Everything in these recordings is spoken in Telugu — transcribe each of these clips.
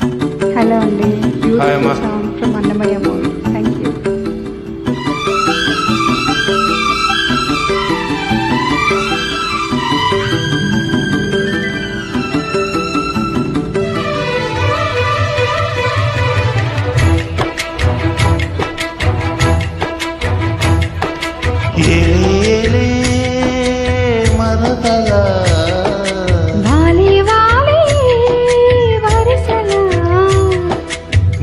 హలో అండి. హాయ్ అమ్మా. Song from Annamayya movie. Thank you.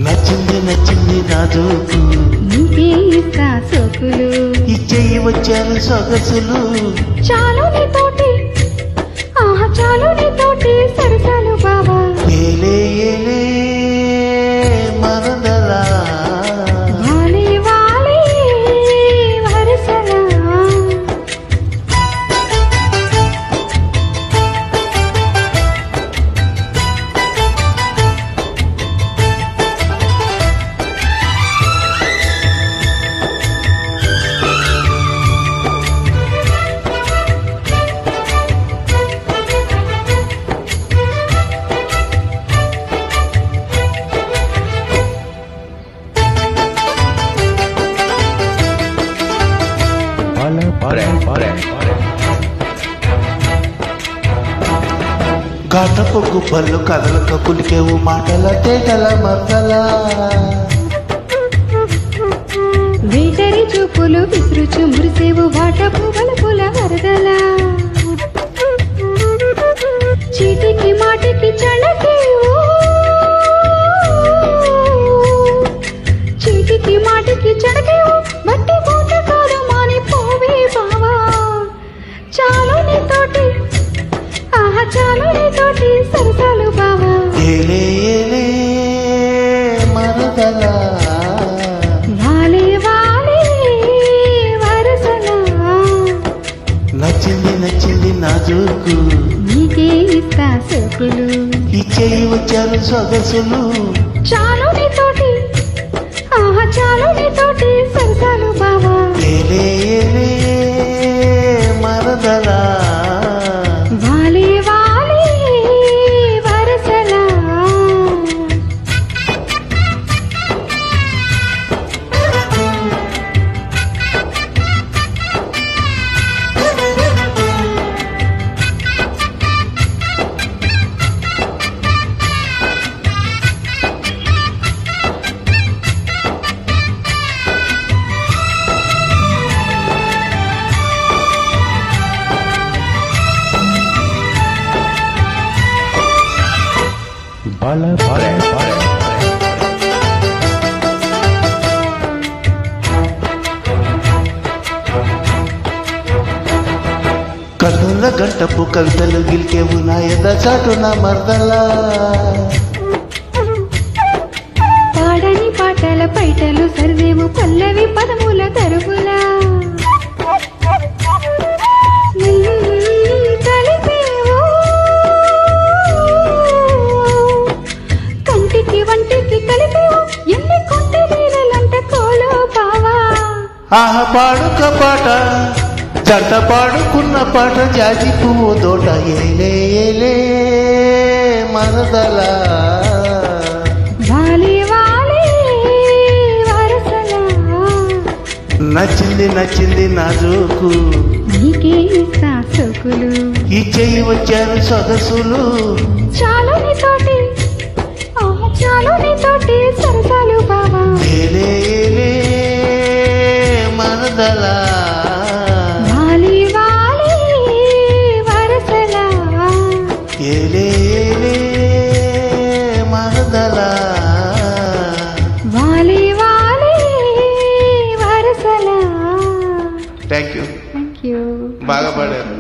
నచ్చింది నాజోకు ఇచ్చేయి వచ్చాను సొగసులు చాలు నీతోటి చాలు నీతోటి సరసాలు బావా ఏలే ఏలే మరదలా వాలి వాలి వరసలా కాటపు గుబ్బలు కదలక పులికేవు మాటల తేటల మర్దలా వేటరి చూపులు విసురుచు మురిసేవు వాటపు వలపుల వరదలా చీటికి మాటికి చడకేవు చీటికి మాటికి చడకేవు మట్టి మూట కాదు మానిపోవే బావా చాలు నీతోటి చాలు నీతోటి సరసాలు బావా ఏలే ఏలే మరదలా వాలి వాలి వరసలా నచ్చింది నాజోకు నీకే ఇస్తా సోకులు ఇచ్చేయి వచ్చాను సొగసులు చాలు నీతోటి చాలు నీతోటి సరసాలు బావా ఏలే ఏలే మరదలా వాలి వాలి వరసలా కన్నుల గంటపు కవితలు గిల్కేవు నా ఎద చాటు నా మర్దలా పాడని పాటల పైటలు సర్వేము పల్లవి పదముల తరువులా కలిపేవు కంటికి వంటికి కలిపేవు ఎన్ని కొంటి నీళ్ళంట కోలో బావా ఆహ పాడుక పాట జంట పాడుకున్న పాట జాజి పువ్వు తోట ఏలే ఏలే మరదలా వాలి వాలి వరసలా నచ్చింది నాజోకు నీకే ఇస్తా సోకులు ఇచ్చేయి వచ్చాను సొగసులు చాలు నీతోటి చాలు నీతోటి సరసాలు బావా ఏలే ఏలే మరదలా వాలి వాలి వరసలా ఏలే ఏలే మరదలా వాలి వాలి వరసలా థ్యాంక్ యూ థ్యాంక్ యూ బాగా పాడారు.